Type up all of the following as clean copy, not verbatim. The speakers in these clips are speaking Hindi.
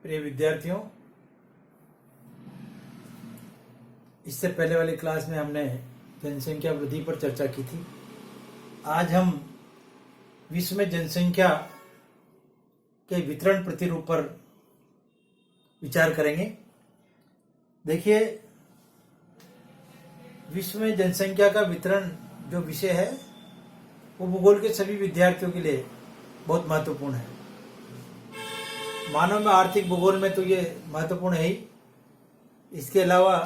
प्रिय विद्यार्थियों, इससे पहले वाली क्लास में हमने जनसंख्या वृद्धि पर चर्चा की थी। आज हम विश्व में जनसंख्या के वितरण प्रतिरूप पर विचार करेंगे। देखिए, विश्व में जनसंख्या का वितरण जो विषय है वो भूगोल के सभी विद्यार्थियों के लिए बहुत महत्वपूर्ण है। मानव में आर्थिक भूगोल में तो ये महत्वपूर्ण है ही। इसके अलावा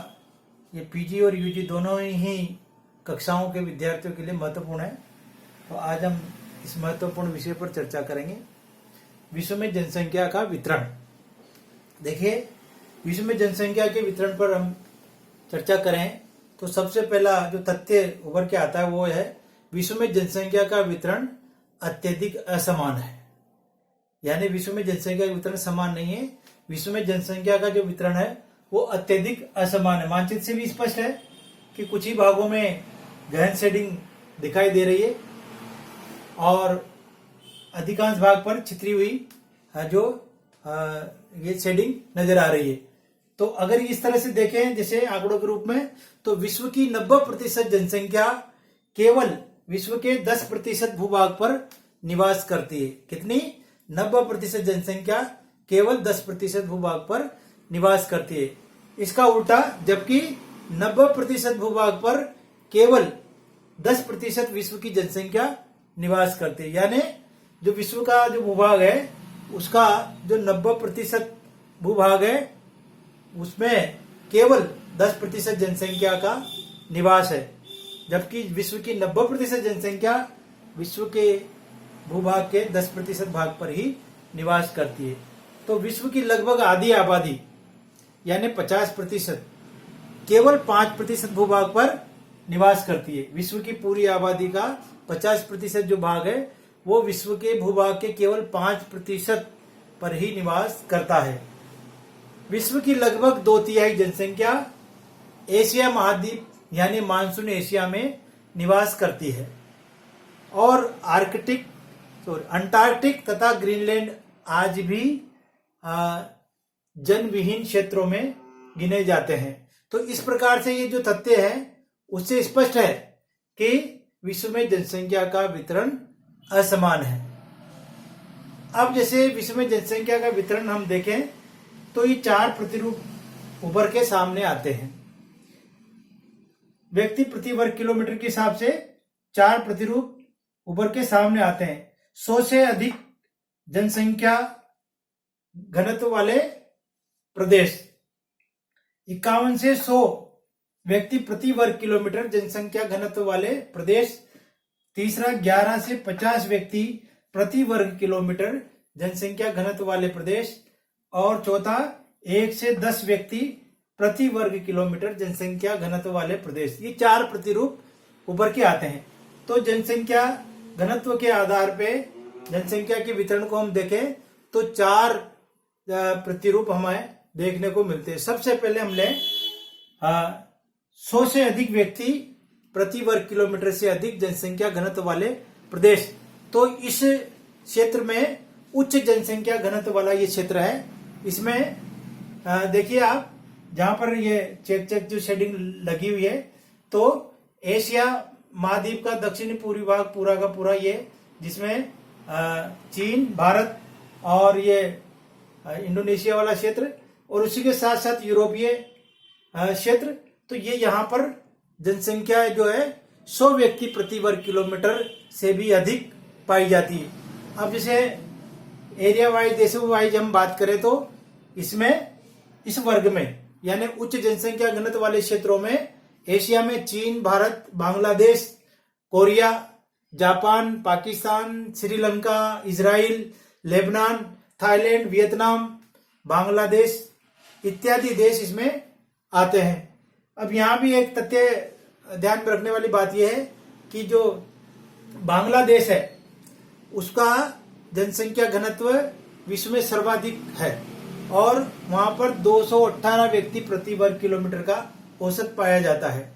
ये पीजी और यूजी दोनों ही कक्षाओं के विद्यार्थियों के लिए महत्वपूर्ण है। तो आज हम इस महत्वपूर्ण विषय पर चर्चा करेंगे, विश्व में जनसंख्या का वितरण। देखिए, विश्व में जनसंख्या के वितरण पर हम चर्चा करें तो सबसे पहला जो तथ्य उभर के आता है वो है विश्व में जनसंख्या का वितरण अत्यधिक असमान है। यानी विश्व में जनसंख्या का वितरण समान नहीं है। विश्व में जनसंख्या का जो वितरण है वो अत्यधिक असमान है। मानचित्र से भी स्पष्ट है कि कुछ ही भागों में गहन शेडिंग दिखाई दे रही है और अधिकांश भाग पर छितरी हुई जो ये शेडिंग नजर आ रही है। तो अगर इस तरह से देखें जैसे आंकड़ों के रूप में, तो विश्व की 90% जनसंख्या केवल विश्व के 10% भूभाग पर निवास करती है। कितनी? 90% जनसंख्या केवल 10% भूभाग पर निवास करती है। इसका उल्टा, जबकि 90% भूभाग पर केवल 10% विश्व की जनसंख्या निवास करती है। यानी जो विश्व का जो भूभाग है उसका जो 90% भूभाग है उसमें केवल 10% जनसंख्या का निवास है, जबकि विश्व की 90% जनसंख्या विश्व के भूभाग के 10% भाग पर ही निवास करती है। तो विश्व की लगभग आधी आबादी यानी 50% केवल 5% भूभाग पर निवास करती है। विश्व की पूरी आबादी का 50% जो भाग है वो विश्व के भूभाग के केवल 5% पर ही निवास करता है। विश्व की लगभग 2/3 जनसंख्या एशिया महाद्वीप यानी मानसून एशिया में निवास करती है और अंटार्कटिक तथा ग्रीनलैंड आज भी जनविहीन क्षेत्रों में गिने जाते हैं। तो इस प्रकार से ये जो तथ्य है उससे स्पष्ट है कि विश्व में जनसंख्या का वितरण असमान है। अब जैसे विश्व में जनसंख्या का वितरण हम देखें तो ये 4 प्रतिरूप उभर के सामने आते हैं। व्यक्ति प्रति वर्ग किलोमीटर के हिसाब से 4 प्रतिरूप उभर के सामने आते हैं। 100 से अधिक जनसंख्या घनत्व वाले प्रदेश, 51 से 100 व्यक्ति प्रति वर्ग किलोमीटर जनसंख्या घनत्व वाले प्रदेश। तीसरा, 11 से 50 व्यक्ति प्रति वर्ग किलोमीटर जनसंख्या घनत्व वाले प्रदेश। और चौथा, 1 से 10 व्यक्ति प्रति वर्ग किलोमीटर जनसंख्या घनत्व वाले प्रदेश। ये 4 प्रतिरूप उभर के आते हैं। तो जनसंख्या घनत्व के आधार पे जनसंख्या के वितरण को हम देखें तो 4 प्रतिरूप हमें देखने को मिलते हैं। सबसे पहले हम लें 100 से अधिक व्यक्ति प्रति वर्ग किलोमीटर से अधिक जनसंख्या घनत्व वाले प्रदेश। तो इस क्षेत्र में उच्च जनसंख्या घनत्व वाला ये क्षेत्र है। इसमें देखिए आप, जहां पर ये चेक जो शेडिंग लगी हुई है, तो एशिया महाद्वीप का दक्षिणी पूर्वी भाग पूरा का पूरा ये, जिसमें चीन, भारत और ये इंडोनेशिया वाला क्षेत्र और उसी के साथ साथ यूरोपीय क्षेत्र। तो ये यहाँ पर जनसंख्या जो है 100 व्यक्ति प्रति वर्ग किलोमीटर से भी अधिक पाई जाती है। अब जैसे एरिया वाइज, देशों वाइज हम बात करें तो इसमें इस वर्ग में यानी उच्च जनसंख्या घनत्व वाले क्षेत्रों में एशिया में चीन, Bharat, Bangladesh, Korea, Japan, Pakistan, Sri Lanka, Israel, Lebanon, Thailand, Vietnam, Bangladesh इत्यादि देश इसमें आते हैं। अब यहाँ भी एक तथ्य ध्यान में रखने वाली बात यह है कि जो बांग्लादेश है उसका जनसंख्या घनत्व विश्व में सर्वाधिक है और वहां पर 218 व्यक्ति प्रति वर्ग किलोमीटर का औसत पाया जाता है।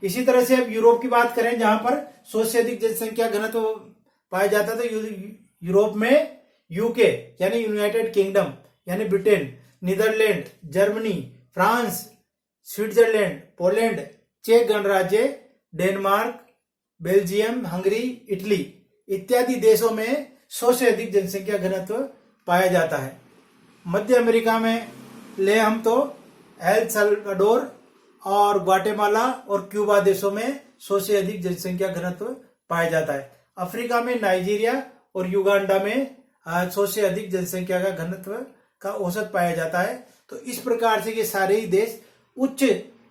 इसी तरह से अब यूरोप की बात करें जहां पर 100 से अधिक जनसंख्या घनत्व पाया जाता है, तो यूरोप में यूके यानी यूनाइटेड किंगडम यानी Britain, Netherlands, Germany, France, Switzerland, Poland, चेक गणराज्य, डेनमार्क, बेल्जियम, हंगरी, इटली इत्यादि देशों में 100 से अधिक जनसंख्या घनत्व पाया जाता है। मध्य अमेरिका में ले हम तो एल साल्वाडोर और ग्वाटेमाला और क्यूबा देशों में 100 से अधिक जनसंख्या घनत्व पाया जाता है। अफ्रीका में नाइजीरिया और युगांडा में 100 से अधिक जनसंख्या का घनत्व का औसत पाया जाता है। तो इस प्रकार से ये सारे ही देश उच्च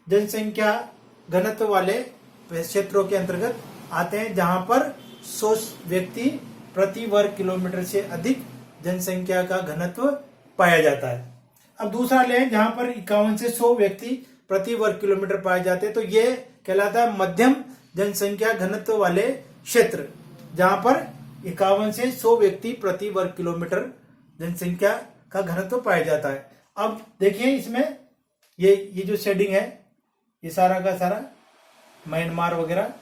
जनसंख्या घनत्व वाले क्षेत्रों के अंतर्गत आते हैं, जहां पर 100 व्यक्ति प्रति वर्ग किलोमीटर से अधिक जनसंख्या का घनत्व पाया जाता है। अब दूसरा लें जहां पर 51 से 100 व्यक्ति प्रति वर्ग किलोमीटर पाए जाते हैं, तो ये कहलाता है मध्यम जनसंख्या घनत्व वाले क्षेत्र, जहां पर 51 से 100 व्यक्ति प्रति वर्ग किलोमीटर जनसंख्या का घनत्व पाया जाता है। अब देखिए इसमें ये जो शेडिंग है, ये सारा का सारा म्यांमार वगैरह,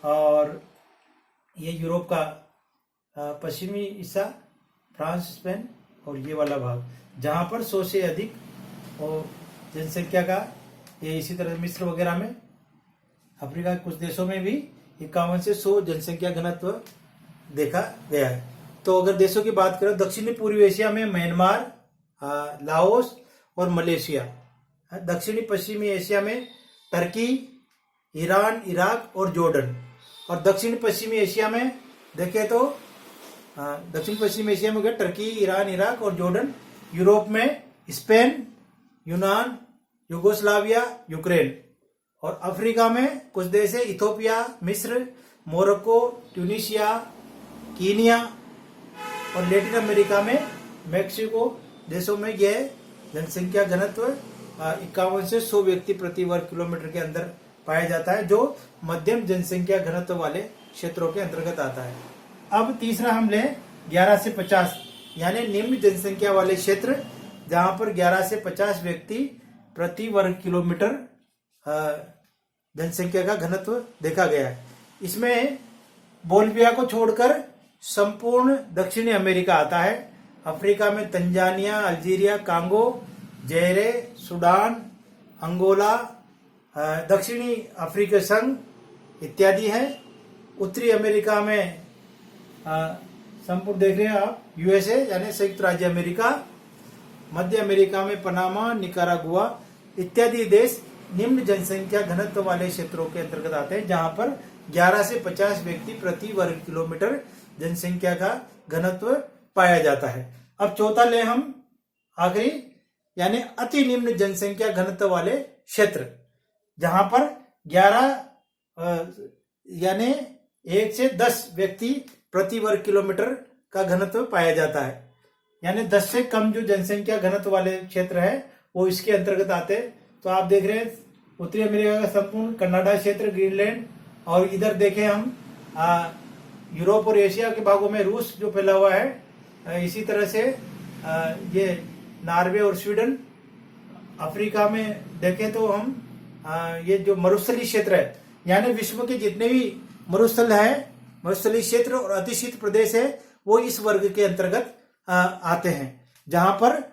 और ये यूरोप का पश्चिमी हिस्सा, फ्रांस, स्पेन, और ये वाला भाग जहां पर 100 से अधिक और जनसंख्या का, ये इसी तरह मिस्र वगैरह में, अफ्रीका के कुछ देशों में भी 51 से 100 जनसंख्या घनत्व देखा गया है। तो अगर देशों की बात करें, दक्षिणी पूर्वी एशिया में म्यांमार, लाओस और मलेशिया। दक्षिणी पश्चिमी एशिया में टर्की, ईरान, इराक और जॉर्डन। और दक्षिण पश्चिमी एशिया में देखें तो दक्षिण पश्चिमी एशिया में टर्की, ईरान, इराक और जॉर्डन। यूरोप में स्पेन, यूनान, युगोस्लाविया, यूक्रेन। और अफ्रीका में कुछ देश है, इथोपिया, मिस्र, मोरक्को, ट्यूनिशिया, कीनिया। और लैटिन अमेरिका में मैक्सिको देशों में यह जनसंख्या घनत्व 51 से 100 व्यक्ति प्रति वर्ग किलोमीटर के अंदर पाया जाता है, जो मध्यम जनसंख्या घनत्व वाले क्षेत्रों के अंतर्गत आता है। अब तीसरा हम लें 11 से 50, यानी निम्न जनसंख्या वाले क्षेत्र, जहां पर 11 से 50 व्यक्ति प्रति वर्ग किलोमीटर जनसंख्या का घनत्व देखा गया है। इसमें बोलिविया को छोड़कर संपूर्ण दक्षिणी अमेरिका आता है। अफ्रीका में Tanzania, Algeria, Congo, Zaire, Sudan, Angola, दक्षिणी अफ्रीका संघ इत्यादि है। उत्तरी अमेरिका में संपूर्ण देख रहे हैं आप, यूएसए यानी संयुक्त राज्य अमेरिका। मध्य अमेरिका में पनामा, निकारागुआ इत्यादि देश निम्न जनसंख्या घनत्व वाले क्षेत्रों के अंतर्गत आते हैं, जहां पर 11 से 50 व्यक्ति प्रति वर्ग किलोमीटर जनसंख्या का घनत्व पाया जाता है। अब चौथा ले हम आखिरी, यानी अति निम्न जनसंख्या घनत्व वाले क्षेत्र, जहां पर 11 यानी 1 से 10 व्यक्ति प्रति वर्ग किलोमीटर का घनत्व पाया जाता है। यानी 10 से कम जो जनसंख्या घनत्व वाले क्षेत्र है वो इसके अंतर्गत आते हैं। तो आप देख रहे हैं उत्तरी अमेरिका का संपूर्ण कनाडा क्षेत्र, ग्रीनलैंड, और इधर देखें हम यूरोप और एशिया के भागों में रूस जो फैला हुआ है। इसी तरह से ये नॉर्वे और स्वीडन। अफ्रीका में देखें तो हम ये जो मरुस्थलीय क्षेत्र है, यानी विश्व के जितने भी मरुस्थल है, मरुस्थलीय क्षेत्र और अतिशीत प्रदेश है, वो इस वर्ग के अंतर्गत आते हैं, जहां पर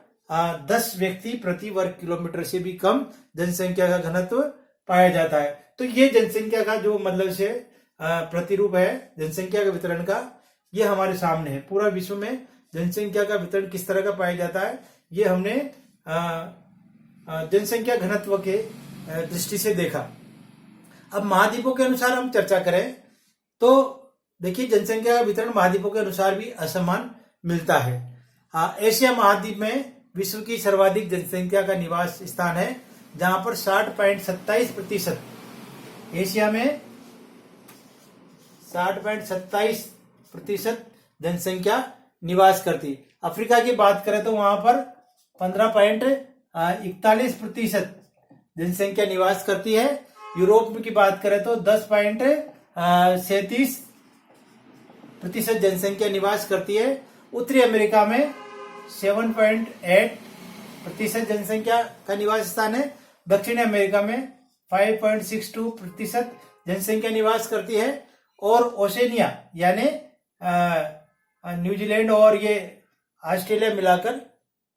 10 व्यक्ति प्रति वर्ग किलोमीटर से भी कम जनसंख्या का घनत्व पाया जाता है। तो ये जनसंख्या का जो मतलब से प्रतिरूप है जनसंख्या के वितरण का, ये हमारे सामने है। पूरा विश्व में जनसंख्या का वितरण किस तरह का पाया जाता है, ये हमने जनसंख्या घनत्व के दृष्टि से देखा। अब महाद्वीपों के अनुसार हम चर्चा करें तो देखिए, जनसंख्या का वितरण महाद्वीपों के अनुसार भी असमान मिलता है। एशिया महाद्वीप में विश्व की सर्वाधिक जनसंख्या का निवास स्थान है, जहां पर 60.27% एशिया में 60.27% जनसंख्या निवास करती। अफ्रीका की बात करें तो वहां पर 15.41% जनसंख्या निवास करती है। यूरोप की बात करें तो 10.37% जनसंख्या निवास करती है। उत्तरी अमेरिका में 7.8% जनसंख्या का निवास स्थान है। दक्षिण अमेरिका में 5.62% जनसंख्या निवास करती है। और ओशेनिया यानी न्यूजीलैंड और ये ऑस्ट्रेलिया मिलाकर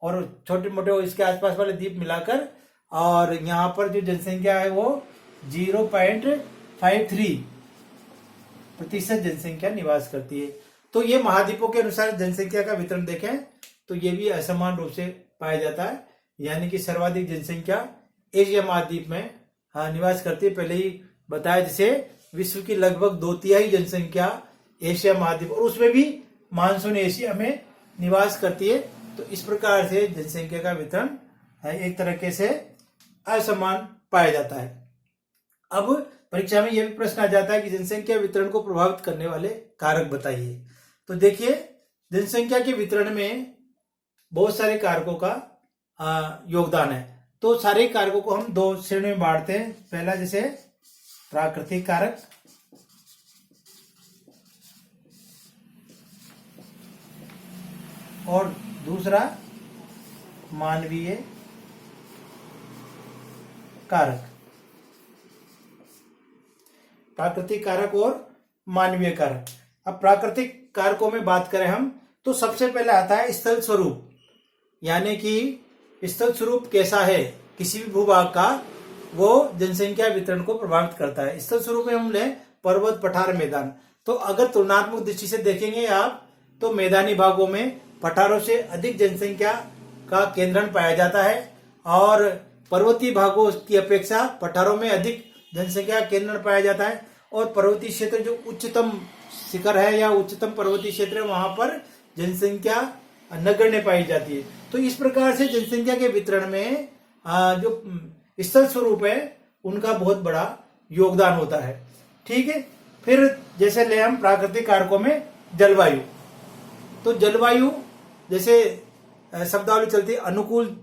और छोटे मोटे इसके आसपास वाले द्वीप मिलाकर, और यहाँ पर जो जनसंख्या है वो 0.53% जनसंख्या निवास करती है। तो ये महाद्वीपों के अनुसार जनसंख्या का वितरण देखें तो ये भी असमान रूप से पाया जाता है, यानी कि सर्वाधिक जनसंख्या एशिया महाद्वीप में निवास करती है। पहले ही बताया जैसे विश्व की लगभग 2/3 जनसंख्या एशिया महाद्वीप, और उसमें भी मानसून एशिया में निवास करती है। तो इस प्रकार से जनसंख्या का वितरण एक तरीके से असमान पाया जाता है। अब परीक्षा में यह भी प्रश्न आ जाता है कि जनसंख्या वितरण को प्रभावित करने वाले कारक बताइए। तो देखिए, जनसंख्या के वितरण में बहुत सारे कारकों का योगदान है। तो सारे कारकों को हम 2 श्रेणी में बांटते हैं। पहला जैसे प्राकृतिक कारक, और दूसरा मानवीय कारक। प्राकृतिक कारक और मानवीय कारक। अब प्राकृतिक कारकों में बात करें हम तो सबसे पहले आता है स्थल स्वरूप, यानी कि स्थल स्वरूप कैसा है किसी भी भूभाग का, वो जनसंख्या वितरण को प्रभावित करता है। स्थल स्वरूप में हम लें पर्वत, पठार, मैदान। तो अगर तुलनात्मक दृष्टि से देखेंगे आप तो मैदानी भागों में पठारों से अधिक जनसंख्या का केंद्रण पाया जाता है, और पर्वतीय भागों की अपेक्षा पठारों में अधिक जनसंख्या केंद्रण पाया जाता है। और पर्वतीय क्षेत्र जो उच्चतम शिखर है या उच्चतम पर्वतीय क्षेत्र है वहां पर जनसंख्या नगण्य पाई जाती है। तो इस प्रकार से जनसंख्या के वितरण में जो स्थल स्वरूप है उनका बहुत बड़ा योगदान होता है। ठीक है, फिर जैसे ले हम प्राकृतिक कारकों में जलवायु। तो जलवायु जैसे शब्दावली चलती है अनुकूल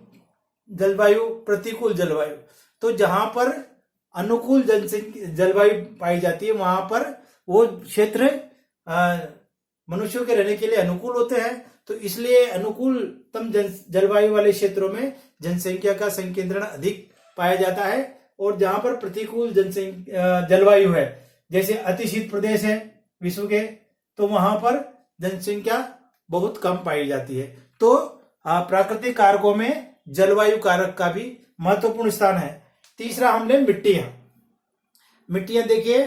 जलवायु, प्रतिकूल जलवायु। तो जहां पर अनुकूल जलवायु पाई जाती है वहां पर वो क्षेत्र मनुष्यों के रहने के लिए अनुकूल होते हैं। तो इसलिए अनुकूलतम जलवायु वाले क्षेत्रों में जनसंख्या का संकेंद्रण अधिक पाया जाता है। और जहां पर प्रतिकूल जलवायु है, जैसे अतिशीत प्रदेश है विश्व के, तो वहां पर जनसंख्या बहुत कम पाई जाती है। तो प्राकृतिक कारकों में जलवायु कारक का भी महत्वपूर्ण स्थान है। तीसरा हम ले मिट्टियां देखिए,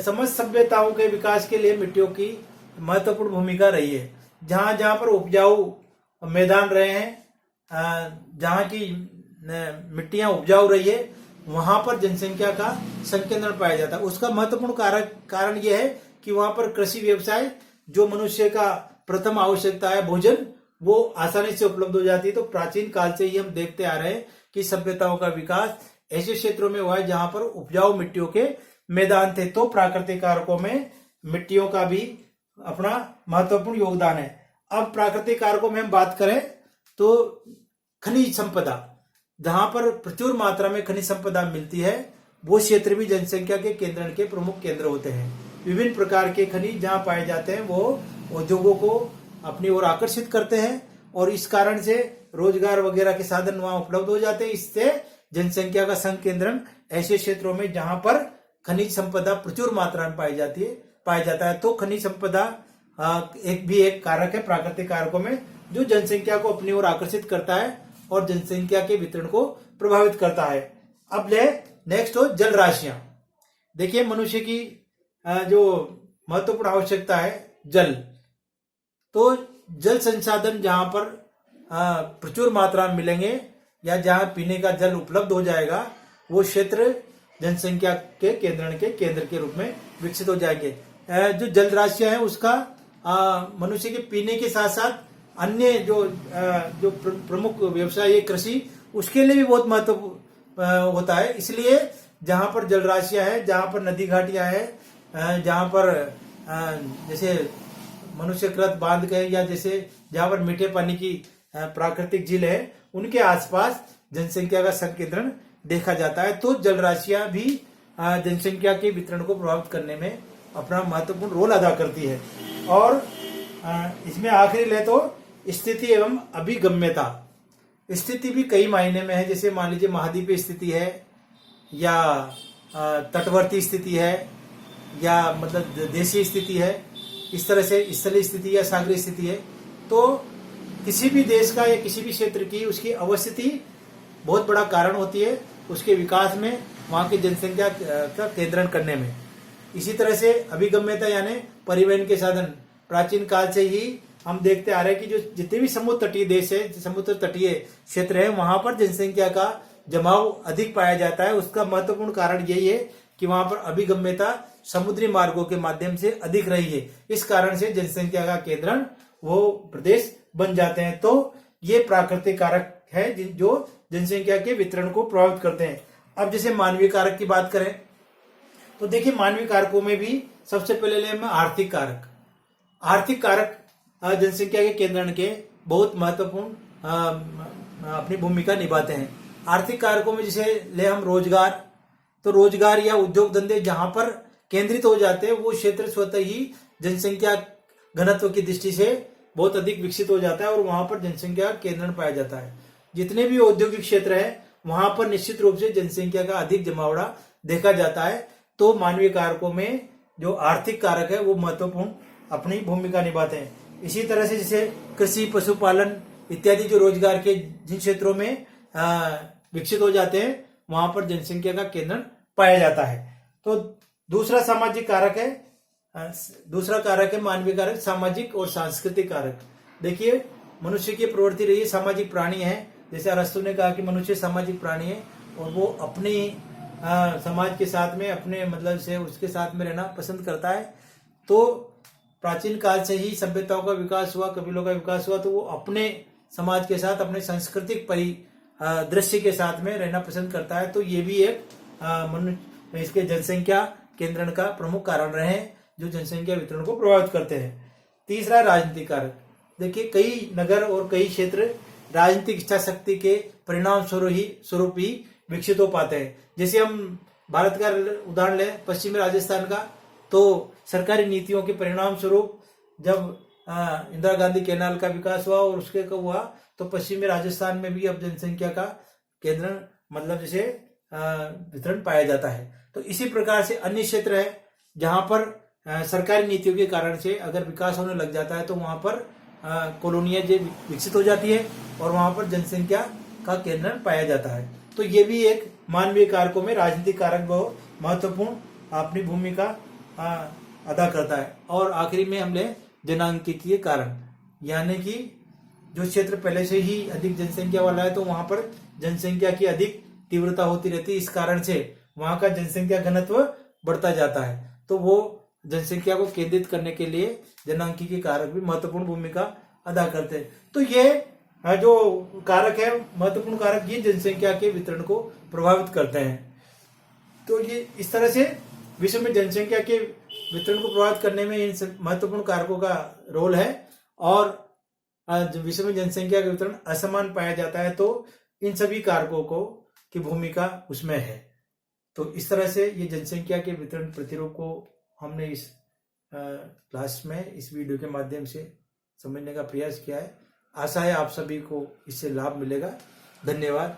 समस्त सभ्यताओं के विकास के लिए मिट्टियों की महत्वपूर्ण भूमिका रही है। जहां जहां पर उपजाऊ मैदान रहे हैं, जहां की मिट्टियां उपजाऊ रही है, वहां पर जनसंख्या का संकेंद्रण पाया जाता है। उसका महत्वपूर्ण कारण यह है कि वहां पर कृषि व्यवसाय, जो मनुष्य का प्रथम आवश्यकता है भोजन, वो आसानी से उपलब्ध हो जाती है। तो प्राचीन काल से ही हम देखते आ रहे हैं कि सभ्यताओं का विकास ऐसे क्षेत्रों में हुआ है जहां पर उपजाऊ मिट्टियों के मैदान थे। तो प्राकृतिक कारकों में मिट्टियों का भी अपना महत्वपूर्ण योगदान है। अब प्राकृतिक कारकों में हम बात करें तो खनिज संपदा, जहां पर प्रचुर मात्रा में खनिज संपदा मिलती है, वो क्षेत्र भी जनसंख्या के केंद्रण के प्रमुख केंद्र होते हैं। विभिन्न प्रकार के खनिज जहां पाए जाते हैं वो उद्योगों को अपनी ओर आकर्षित करते हैं, और इस कारण से रोजगार वगैरह के साधन वहां उपलब्ध हो जाते हैं। इससे जनसंख्या का संकेंद्रण ऐसे क्षेत्रों में जहां पर खनिज संपदा प्रचुर मात्रा में पाया जाता है। तो खनिज संपदा एक कारक है प्राकृतिक कारकों में, जो जनसंख्या को अपनी ओर आकर्षित करता है और जनसंख्या के वितरण को प्रभावित करता है। अब ले नेक्स्ट हो जल राशियां। देखिए, मनुष्य की जो महत्वपूर्ण आवश्यकता है जल, तो जल संसाधन जहां पर प्रचुर मात्रा में मिलेंगे या जहां पीने का जल उपलब्ध हो जाएगा, वो क्षेत्र जनसंख्या के केंद्र के रूप में विकसित हो जाएंगे। जो जल राशियां हैं उसका मनुष्य के पीने के साथ साथ अन्य जो प्रमुख व्यवसाय है कृषि, उसके लिए भी बहुत महत्व होता है। इसलिए जहां पर जल राशियां है, जहां पर नदी घाटियां है, जहां पर जैसे मनुष्यकृत बांध के या जैसे जहां पर मीठे पानी की प्राकृतिक झील है, उनके आसपास जनसंख्या का संकेंद्रण देखा जाता है। तो जल राशियां भी जनसंख्या के वितरण को प्रभावित करने में अपना महत्वपूर्ण रोल अदा करती है। और इसमें आखिरी ले तो स्थिति एवं अभिगम्यता। स्थिति भी कई मायने में है, जैसे मान लीजिए महाद्वीपीय स्थिति है या तटवर्ती स्थिति है या मतलब देशीय स्थिति है, इस तरह से स्थलीय स्थिति या सागरीय स्थिति है। तो किसी भी देश का या किसी भी क्षेत्र की उसकी अवस्थिति बहुत बड़ा कारण होती है उसके विकास में, वहां की जनसंख्या का केंद्रण करने में। इसी तरह से अभिगम्यता यानी परिवहन के साधन प्राचीन काल से ही हम देखते आ रहे हैं कि जो जितने भी समुद्र तटीय देश है, समुद्र तटीय क्षेत्र है, वहां पर जनसंख्या का जमाव अधिक पाया जाता है। उसका महत्वपूर्ण कारण यही है कि वहां पर अभिगम्यता समुद्री मार्गों के माध्यम से अधिक रही है। इस कारण से जनसंख्या का केंद्रण वो प्रदेश बन जाते हैं। तो ये प्राकृतिक कारक है जो जनसंख्या के वितरण को प्रभावित करते हैं। अब जैसे मानवीय कारक की बात करें तो देखिए, मानवीय कारकों में भी सबसे पहले ले हम आर्थिक कारक। आर्थिक कारक जनसंख्या के केंद्रण के बहुत महत्वपूर्ण अपनी भूमिका निभाते हैं। आर्थिक कारकों में जैसे ले हम रोजगार, तो रोजगार या उद्योग धंधे जहां पर केंद्रित हो जाते हैं वो क्षेत्र स्वतः ही जनसंख्या घनत्व की दृष्टि से बहुत अधिक विकसित हो जाता है और वहां पर जनसंख्या केंद्रण पाया जाता है। जितने भी औद्योगिक क्षेत्र है वहां पर निश्चित रूप से जनसंख्या का अधिक जमावड़ा देखा जाता है। तो मानवीय कारकों में जो आर्थिक कारक है वो महत्वपूर्ण अपनी भूमिका निभाते हैं। इसी तरह से जैसे कृषि, पशुपालन इत्यादि जो रोजगार के जिन क्षेत्रों में विकसित हो जाते हैं वहां पर जनसंख्या का केंद्रण पाया जाता है। तो दूसरा सामाजिक कारक है, दूसरा कारक है मानवीय कारक सामाजिक और सांस्कृतिक कारक। देखिए, मनुष्य की प्रवृत्ति रही है, सामाजिक प्राणी है। जैसे अरस्तु ने कहा कि मनुष्य सामाजिक प्राणी है और वो अपनी समाज के साथ में अपने मतलब से उसके साथ में रहना पसंद करता है। तो प्राचीन काल से ही सभ्यताओं का विकास हुआ, कबीलों का विकास हुआ, तो वो अपने समाज के साथ अपने सांस्कृतिक परिदृश्य के साथ में रहना पसंद करता है। तो ये भी एक मनुष्य इसके जनसंख्या केंद्रण का प्रमुख कारण रहे हैं जो जनसंख्या वितरण को प्रभावित करते हैं। तीसरा राजनीतिक कारक। देखिए, कई नगर और कई क्षेत्र राजनीतिक इच्छा शक्ति के परिणाम स्वरूप ही विकसित हो पाते हैं। जैसे हम भारत का उदाहरण लें, पश्चिमी राजस्थान का, तो सरकारी नीतियों के परिणाम स्वरूप जब इंदिरा गांधी कैनाल का विकास हुआ और उसके कब हुआ तो पश्चिमी राजस्थान में भी अब जनसंख्या का केंद्रण मतलब जैसे वितरण पाया जाता है। तो इसी प्रकार से अन्य क्षेत्र है जहां पर सरकारी नीतियों के कारण से अगर विकास होने लग जाता है तो वहां पर कॉलोनियां विकसित हो जाती है और वहां पर जनसंख्या का केंद्रण पाया जाता है। तो ये भी एक मानवीय कारकों में राजनीतिक कारक बहुत महत्वपूर्ण अपनी भूमिका अदा करता है। और आखिरी में हम ले जनांकीय कारण, यानी कि जो क्षेत्र पहले से ही अधिक जनसंख्या वाला है तो वहां पर जनसंख्या की अधिक तीव्रता होती रहती है। इस कारण से वहां का जनसंख्या घनत्व बढ़ता जाता है। तो वो जनसंख्या को केंद्रित करने के लिए जनांकीय कारक भी महत्वपूर्ण भूमिका अदा करते हैं। तो ये जो कारक है महत्वपूर्ण कारक, ये जनसंख्या के वितरण को प्रभावित करते हैं। तो ये इस तरह से विश्व में जनसंख्या के वितरण को प्रभावित करने में इन महत्वपूर्ण कारकों का रोल है। और विश्व में जनसंख्या का वितरण असमान पाया जाता है तो इन सभी कारकों को की भूमिका उसमें है। तो इस तरह से ये जनसंख्या के वितरण प्रतिरूप को हमने इस क्लास में इस वीडियो के माध्यम से समझने का प्रयास किया है। आशा है आप सभी को इससे लाभ मिलेगा। धन्यवाद।